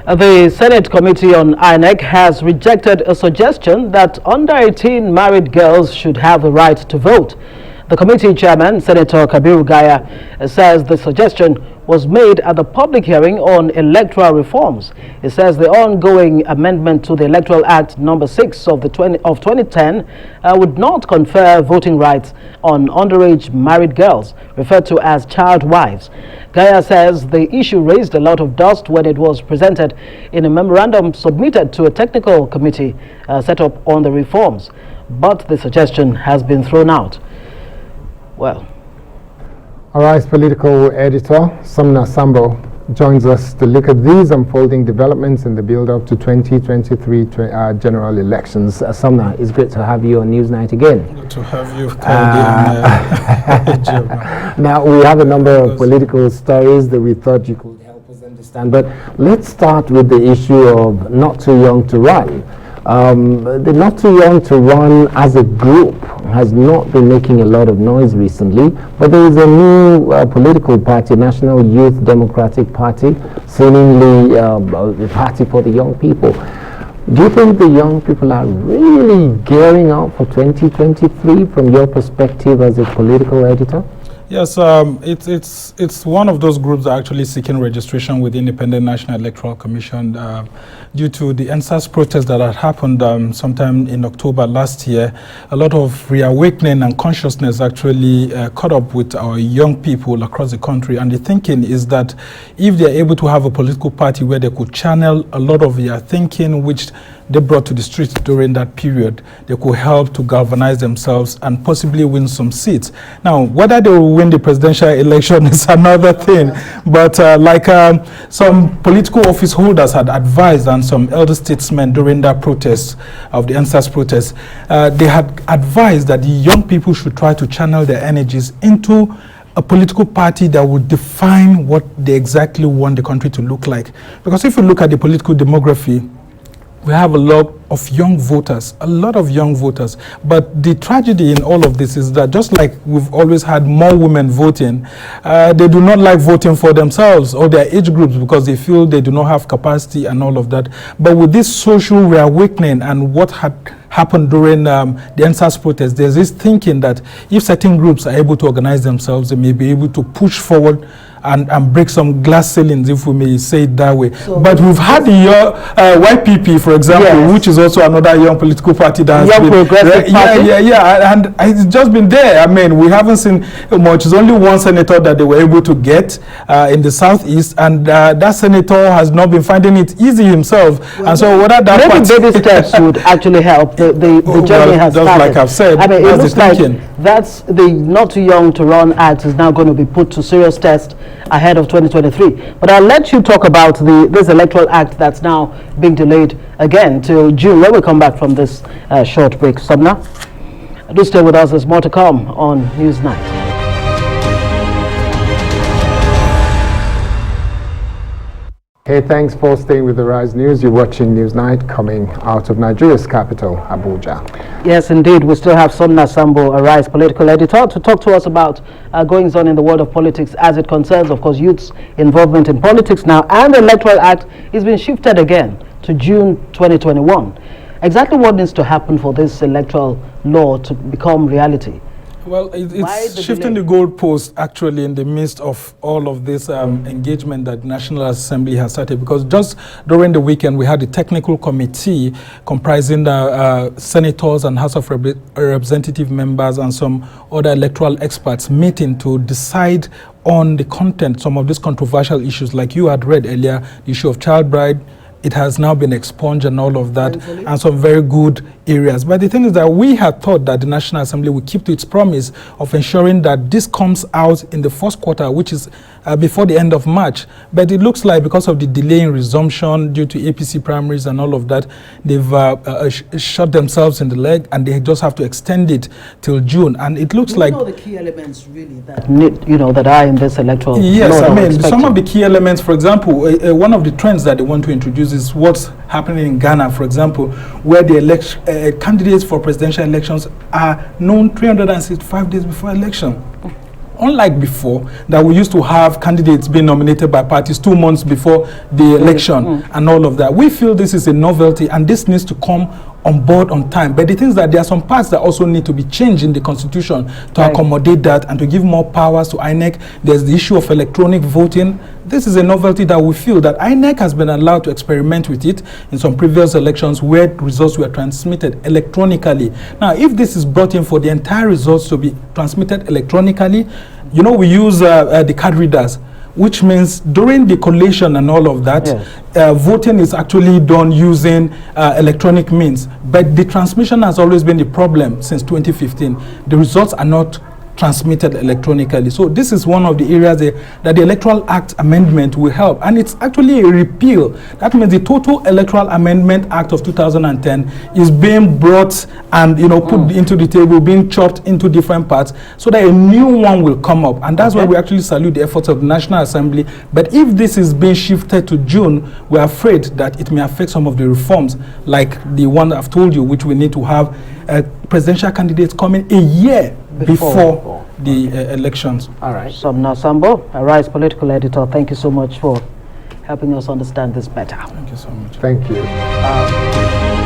The Senate Committee on INEC has rejected a suggestion that under-18 married girls should have the right to vote. The committee chairman, Senator Kabiru Gaya, says the suggestion was made at the public hearing on electoral reforms. He says the ongoing amendment to the Electoral Act number 6 of 2010 would not confer voting rights on underage married girls, referred to as child wives. Gaya says the issue raised a lot of dust when it was presented in a memorandum submitted to a technical committee set up on the reforms, but the suggestion has been thrown out. Well, Arise political editor SUMNER SAMBO joins us to look at these unfolding developments in the build-up to 2023 general elections. SUMNER, it's great to have you on Newsnight again. Good to have you. Now, we have a number of political stories that we thought you could help us understand, but let's start with the issue of not too young to run. The Not Too Young to Run as a group has not been making a lot of noise recently, but there is a new political party, National Youth Democratic Party, seemingly a party for the young people. Do you think the young people are really gearing up for 2023 from your perspective as a political editor? Yes, it's one of those groups that are actually seeking registration with the Independent National Electoral Commission due to the NSAS protests that had happened sometime in October last year. A lot of reawakening and consciousness actually caught up with our young people across the country, and the thinking is that if they're able to have a political party where they could channel a lot of their thinking, which they brought to the streets during that period, they could help to galvanize themselves and possibly win some seats. Now, whether they will win the presidential election is another thing, but some political office holders had advised, and some elder statesmen during that protest of the NSAS protest, they had advised that the young people should try to channel their energies into a political party that would define what they exactly want the country to look like. Because if you look at the political demography, we have a lot of young voters, But the tragedy in all of this is that just like we've always had more women voting, they do not like voting for themselves or their age groups because they feel they do not have capacity and all of that. But with this social reawakening and what had happened during the NSAS protest, there's this thinking that if certain groups are able to organize themselves, they may be able to push forward and break some glass ceilings, if we may say it that way. So but we've had the YPP, for example, yes, which is also another young political party that has been progressive party. And it's just been there. I mean, we haven't seen much. It's only one senator that they were able to get in the southeast, and that senator has not been finding it easy himself. Well, and so whether that maybe baby steps would actually help. The journey has started. Like I've said, I mean, it looks like that's the Not Too Young to Run Act is now going to be put to serious test ahead of 2023. But I'll let you talk about this electoral act that's now being delayed again till June when we come back from this short break. SUMNER, do stay with us. There's more to come on Newsnight. Hey, thanks for staying with the Rise News. You're watching Newsnight coming out of Nigeria's capital, Abuja. Yes, indeed. We still have SUMNER SAMBO, Arise political editor, to talk to us about goings on in the world of politics as it concerns, of course, youth's involvement in politics now. And the Electoral Act is being shifted again to June 2021. Exactly what needs to happen for this electoral law to become reality? Well, it's shifting the goalpost actually in the midst of all of this engagement that the National Assembly has started, because just during the weekend we had a technical committee comprising the senators and House of Representative members and some other electoral experts meeting to decide on the content, some of these controversial issues like you had read earlier, the issue of child bride. It has now been expunged and all of that, and some very good areas. But the thing is that we had thought that the National Assembly would keep to its promise of ensuring that this comes out in the first quarter, which is before the end of March. But it looks like because of the delay in resumption due to APC primaries and all of that, they've shot themselves in the leg, and they just have to extend it till June. And it looks like the key elements really that that are in this electoral. Yes, I mean some of the key elements. For example, one of the trends that they want to introduce is what's happening in Ghana, for example, where the candidates for presidential elections are known 365 days before election. Unlike before, that we used to have candidates being nominated by parties 2 months before the election and all of that. We feel this is a novelty and this needs to come on board on time. But the thing is that there are some parts that also need to be changed in the constitution to accommodate that and to give more powers to INEC. There's the issue of electronic voting. This is a novelty that we feel that INEC has been allowed to experiment with it in some previous elections where results were transmitted electronically. Now, if this is brought in for the entire results to be transmitted electronically, you know, we use the card readers, which means during the collation and all of that, voting is actually done using electronic means. But the transmission has always been the problem since 2015. The results are not transmitted electronically. So this is one of the areas that the Electoral Act amendment will help. And it's actually a repeal. That means the total Electoral Amendment Act of 2010 is being brought and, you know, put into the table, being chopped into different parts so that a new one will come up. And that's why we actually salute the efforts of the National Assembly. But if this is being shifted to June, we're afraid that it may affect some of the reforms, like the one I've told you, which we need to have presidential candidates coming a year before the elections. All right. SUMNER SAMBO, Arise political editor, thank you so much for helping us understand this better. Thank you so much. Thank you.